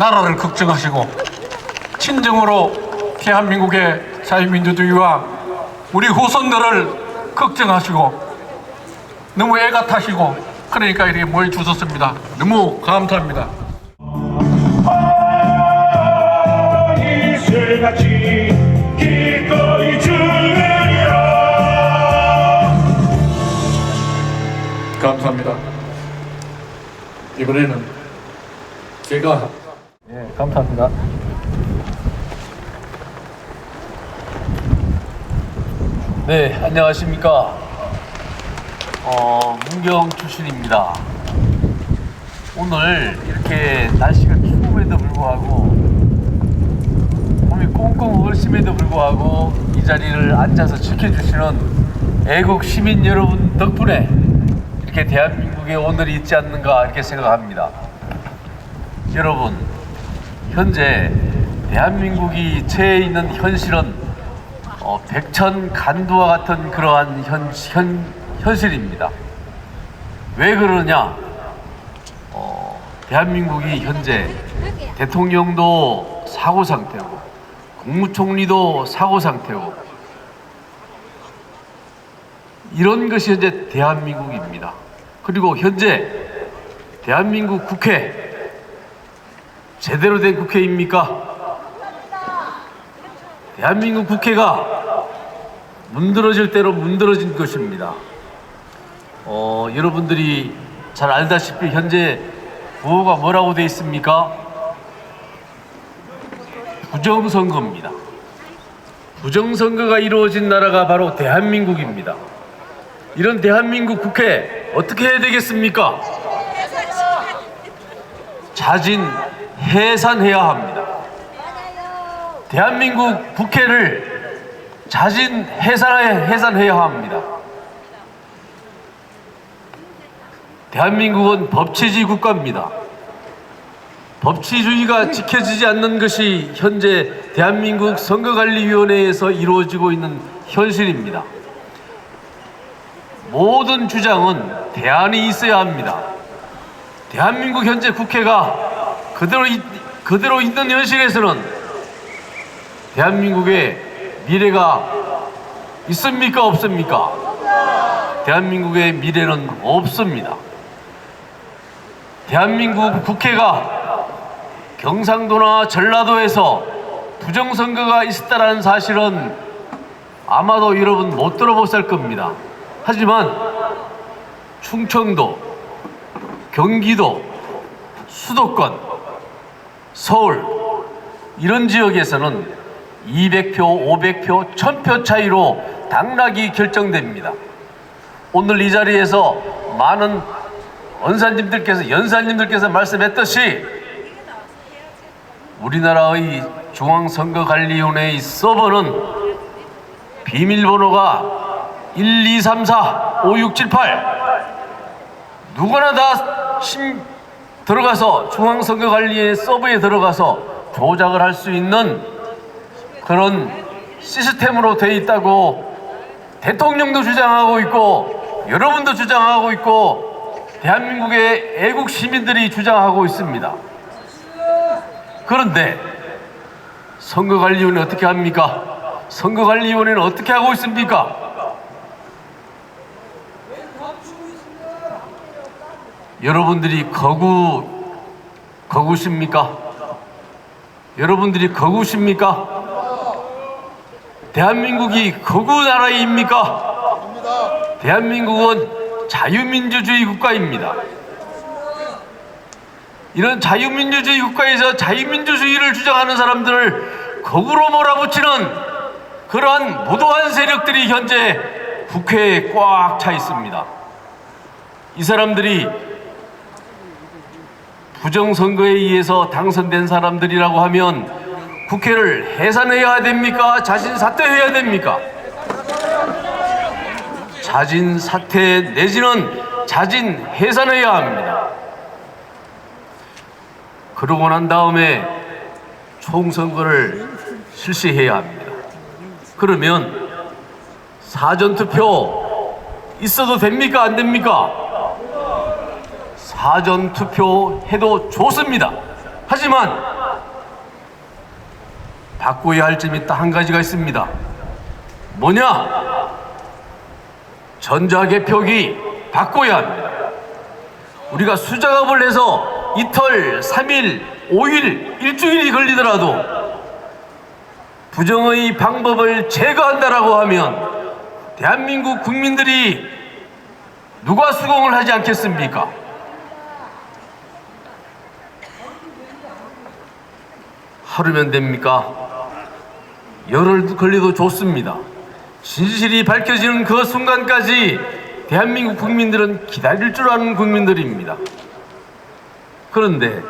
나라를 걱정하시고 친정으로 대한민국의 자유민주주의와 우리 후손들을 걱정하시고 너무 애가 타시고 그러니까 이렇게 모여주셨습니다. 너무 감사합니다. 이슬같이 기꺼이 주느니라. 감사합니다. 이번에는 제가 감사합니다. 네, 안녕하십니까. 문경 출신입니다. 오늘 이렇게 날씨가 추움에도 불구하고 몸이 꽁꽁 얼심에도 불구하고 이 자리를 앉아서 지켜주시는 애국 시민 여러분 덕분에 이렇게 대한민국의 오늘이 있지 않는가 이렇게 생각합니다. 여러분, 현재 대한민국이 처해 있는 현실은 백천간두와 같은 그러한 현실입니다. 왜 그러냐? 대한민국이 현재 대통령도 사고 상태고 국무총리도 사고 상태고 이런 것이 현재 대한민국입니다. 그리고 현재 대한민국 국회 제대로 된 국회입니까? 대한민국 국회가 문드러질 대로 문드러진 것입니다. 여러분들이 잘 알다시피 현재 구호가 뭐라고 되어 있습니까? 부정선거입니다. 부정선거가 이루어진 나라가 바로 대한민국입니다. 이런 대한민국 국회 어떻게 해야 되겠습니까? 자진 해산해야 합니다. 대한민국 국회를 자진 해산해야 합니다. 대한민국은 법치주의 국가입니다. 법치주의가 지켜지지 않는 것이 현재 대한민국 선거관리위원회에서 이루어지고 있는 현실입니다. 모든 주장은 대안이 있어야 합니다. 대한민국 현재 국회가 그대로 있는 현실에서는 대한민국의 미래가 있습니까? 없습니까? 대한민국의 미래는 없습니다. 대한민국 국회가 경상도나 전라도에서 부정선거가 있었다는 사실은 아마도 여러분 못 들어보실 겁니다. 하지만 충청도, 경기도, 수도권, 서울 이런 지역에서는 200표, 500표, 1000표 차이로 당락이 결정됩니다. 오늘 이 자리에서 많은 연사님들께서 말씀했듯이 우리나라의 중앙선거관리위원회의 서버는 비밀번호가 1, 2, 3, 4, 5, 6, 7, 8 누구나 다 들어가서 중앙선거관리위원회 서버에 들어가서 조작을 할 수 있는 그런 시스템으로 되어 있다고 대통령도 주장하고 있고 여러분도 주장하고 있고 대한민국의 애국 시민들이 주장하고 있습니다. 그런데 선거관리위원회는 어떻게 합니까? 선거관리위원회는 어떻게 하고 있습니까? 여러분들이 거구십니까? 여러분들이 거구십니까? 대한민국이 거구 나라입니까? 대한민국은 자유민주주의 국가입니다. 이런 자유민주주의 국가에서 자유민주주의를 주장하는 사람들을 거꾸로 몰아붙이는 그러한 무도한 세력들이 현재 국회에 꽉 차 있습니다. 이 사람들이 부정선거에 의해서 당선된 사람들이라고 하면 국회를 해산해야 됩니까? 자진 사퇴해야 됩니까? 자진 사퇴 내지는 자진 해산해야 합니다. 그러고 난 다음에 총선거를 실시해야 합니다. 그러면 사전투표 있어도 됩니까? 안 됩니까? 사전투표 해도 좋습니다. 하지만 바꿔야 할 점이 딱 한 가지가 있습니다. 뭐냐? 전자개표기 바꿔야 합니다. 우리가 수작업을 해서 이틀, 3일, 5일, 일주일이 걸리더라도 부정의 방법을 제거한다라고 하면 대한민국 국민들이 누가 수긍을 하지 않겠습니까? 하루면 됩니까? 열흘 걸려도 좋습니다. 진실이 밝혀지는 그 순간까지 대한민국 국민들은 기다릴 줄 아는 국민들입니다. 그런데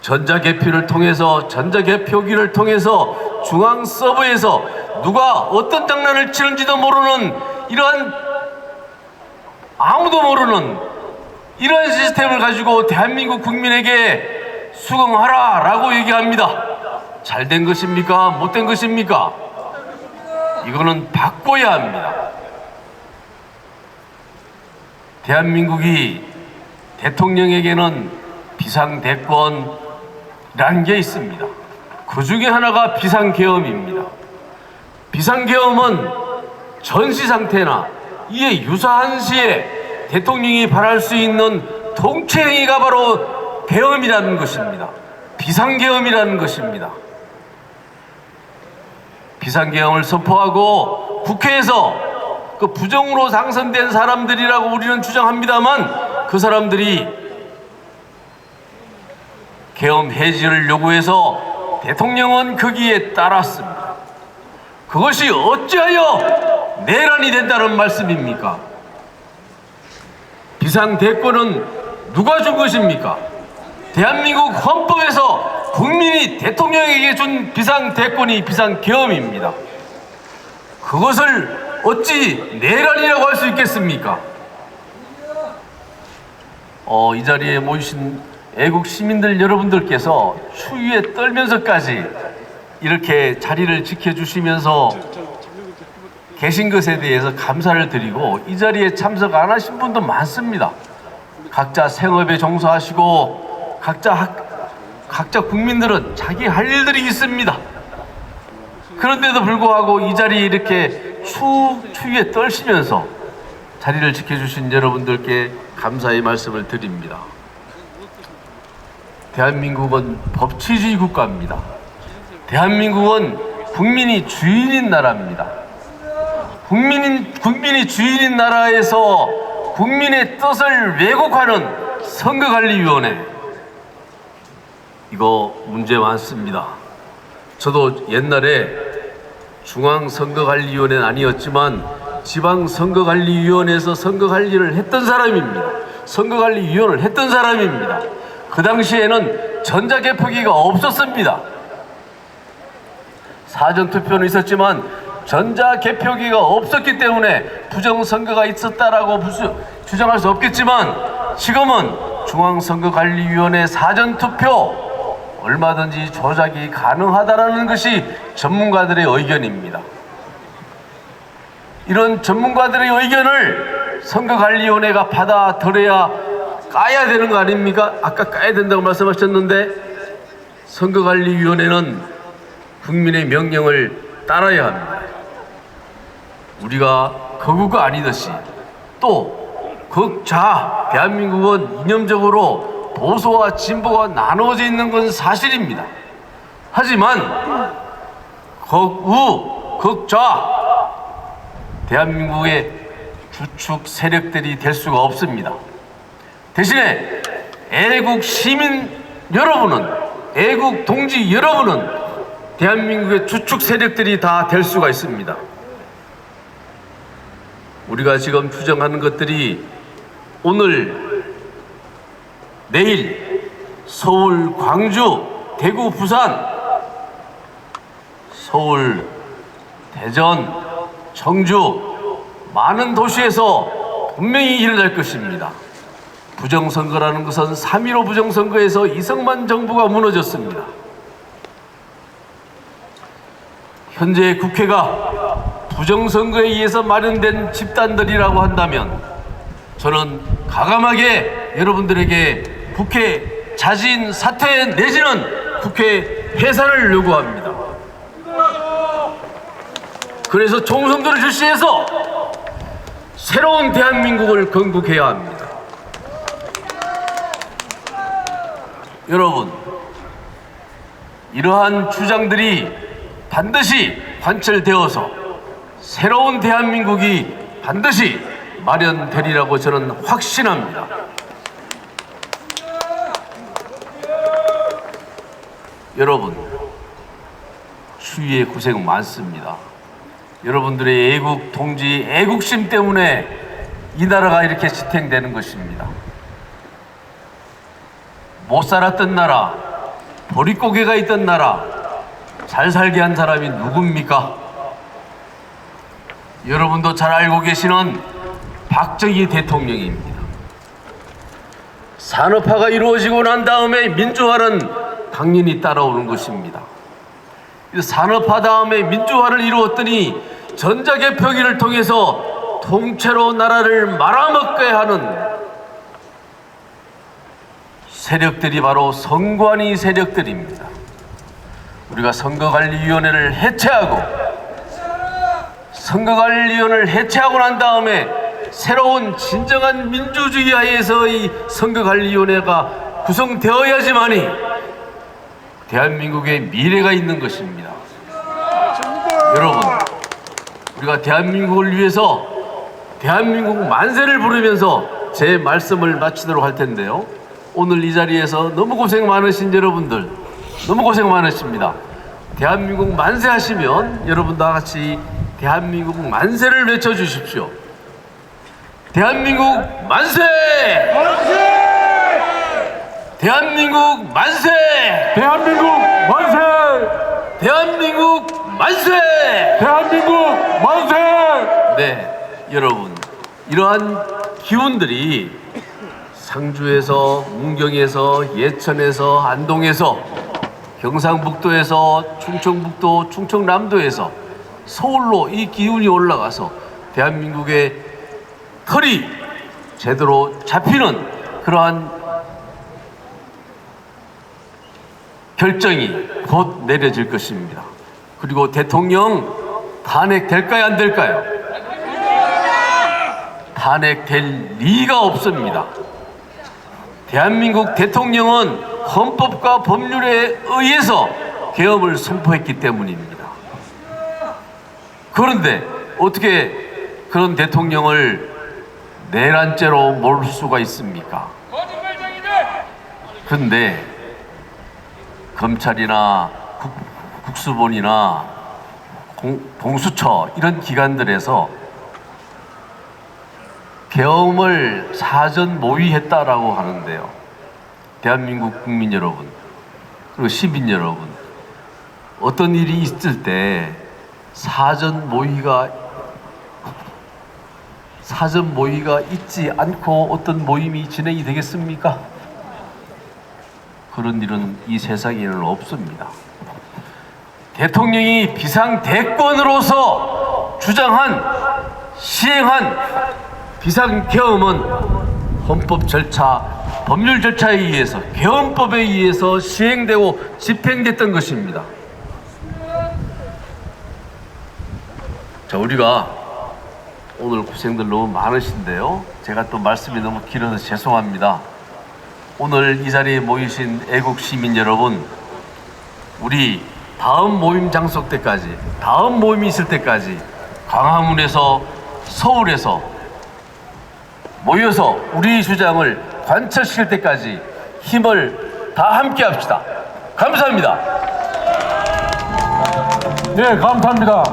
전자개표기를 통해서 중앙 서버에서 누가 어떤 장난을 치는지도 모르는 이러한 아무도 모르는 이러한 시스템을 가지고 대한민국 국민에게 수긍하라 라고 얘기합니다. 잘된 것입니까? 못된 것입니까? 이거는 바꿔야 합니다. 대한민국이 대통령에게는 비상대권이라는 게 있습니다. 그 중에 하나가 비상계엄입니다. 비상계엄은 전시상태나 이에 유사한 시에 대통령이 발할 수 있는 통치행위가 바로 계엄이라는 것입니다. 비상계엄이라는 것입니다. 비상계엄을 선포하고 국회에서 그 부정으로 당선된 사람들이라고 우리는 주장합니다만 그 사람들이 계엄 해지를 요구해서 대통령은 거기에 따랐습니다. 그것이 어찌하여 내란이 된다는 말씀입니까? 비상대권은 누가 준 것입니까? 대한민국 헌법에서 국민이 대통령에게 준 비상대권이 비상계엄입니다. 그것을 어찌 내란이라고 할 수 있겠습니까? 이 자리에 모이신 애국 시민들 여러분들께서 추위에 떨면서까지 이렇게 자리를 지켜주시면서 계신 것에 대해서 감사를 드리고, 이 자리에 참석 안 하신 분도 많습니다. 각자 생업에 종사하시고 각자 국민들은 자기 할 일들이 있습니다. 그런데도 불구하고 이 자리에 이렇게 추위에 떨시면서 자리를 지켜주신 여러분들께 감사의 말씀을 드립니다. 대한민국은 법치주의 국가입니다. 대한민국은 국민이 주인인 나라입니다. 국민이 주인인 나라에서 국민의 뜻을 왜곡하는 선거관리위원회, 이거 문제 많습니다. 저도 옛날에 중앙선거관리위원회는 아니었지만 지방선거관리위원회에서 선거관리를 했던 사람입니다. 선거관리위원을 했던 사람입니다. 그 당시에는 전자개표기가 없었습니다. 사전투표는 있었지만 전자개표기가 없었기 때문에 부정선거가 있었다라고 주장할 수 없겠지만, 지금은 중앙선거관리위원회 사전투표 얼마든지 조작이 가능하다라는 것이 전문가들의 의견입니다. 이런 전문가들의 의견을 선거관리위원회가 받아들여야 까야 되는 거 아닙니까? 아까 까야 된다고 말씀하셨는데, 선거관리위원회는 국민의 명령을 따라야 합니다. 우리가 거구가 아니듯이 또 극좌, 대한민국은 이념적으로 보수와 진보가 나누어져 있는 건 사실입니다. 하지만 극우, 극좌, 대한민국의 주축 세력들이 될 수가 없습니다. 대신에 애국 시민 여러분은, 애국 동지 여러분은 대한민국의 주축 세력들이 다 될 수가 있습니다. 우리가 지금 주장하는 것들이 오늘, 내일 서울, 광주, 대구, 부산, 서울, 대전, 청주, 많은 도시에서 분명히 일어날 것입니다. 부정선거라는 것은 3.15 부정선거에서 이승만 정부가 무너졌습니다. 현재 국회가 부정선거에 의해서 마련된 집단들이라고 한다면 저는 과감하게 여러분들에게 국회 자진 사퇴 내지는 국회 해산을 요구합니다. 그래서 총선거를 실시해서 새로운 대한민국을 건국해야 합니다. 여러분, 이러한 주장들이 반드시 관철되어서 새로운 대한민국이 반드시 마련되리라고 저는 확신합니다. 여러분, 추위에 고생 많습니다. 여러분들의 애국, 동지, 애국심 때문에 이 나라가 이렇게 지탱되는 것입니다. 못 살았던 나라, 보릿고개가 있던 나라, 잘 살게 한 사람이 누굽니까? 여러분도 잘 알고 계시는 박정희 대통령입니다. 산업화가 이루어지고 난 다음에 민주화는 당연히 따라오는 것입니다. 산업화 다음에 민주화를 이루었더니 전자개표기를 통해서 통째로 나라를 말아먹게 하는 세력들이 바로 선관위 세력들입니다. 우리가 선거관리위원회를 해체하고 선거관리위원회를 해체하고 난 다음에 새로운 진정한 민주주의 하에서 이 선거관리위원회가 구성되어야지만이 대한민국의 미래가 있는 것입니다. 여러분, 우리가 대한민국을 위해서 대한민국 만세를 부르면서 제 말씀을 마치도록 할 텐데요. 오늘 이 자리에서 너무 고생 많으신 여러분들, 너무 고생 많으십니다. 대한민국 만세 하시면 여러분과 같이 대한민국 만세를 외쳐주십시오. 대한민국 만세! 만세! 대한민국 만세! 대한민국 만세! 대한민국 만세! 대한민국 만세! 네, 여러분, 이러한 기운들이 상주에서, 문경에서, 예천에서, 안동에서, 경상북도에서, 충청북도, 충청남도에서 서울로 이 기운이 올라가서 대한민국의 털이 제대로 잡히는 그러한 결정이 곧 내려질 것입니다. 그리고 대통령 탄핵될까요, 안 될까요? 탄핵될 리가 없습니다. 대한민국 대통령은 헌법과 법률에 의해서 계엄을 선포했기 때문입니다. 그런데 어떻게 그런 대통령을 내란죄로 몰 수가 있습니까? 그런데 검찰이나 국수본이나 공수처 이런 기관들에서 계엄을 사전 모의했다라고 하는데요. 대한민국 국민 여러분, 그리고 시민 여러분, 어떤 일이 있을 때 사전 모의가 있지 않고 어떤 모임이 진행이 되겠습니까? 그런 일은 이 세상에는 없습니다. 대통령이 비상대권으로서 주장한, 시행한 비상계엄은 헌법 절차, 법률 절차에 의해서, 계엄법에 의해서 시행되고 집행됐던 것입니다. 자, 우리가 오늘 고생들 너무 많으신데요. 제가 또 말씀이 너무 길어서 죄송합니다. 오늘 이 자리에 모이신 애국 시민 여러분, 우리 다음 모임 장소 때까지, 다음 모임이 있을 때까지 광화문에서, 서울에서 모여서 우리 주장을 관철시킬 때까지 힘을 다 함께 합시다. 감사합니다. 네, 감사합니다.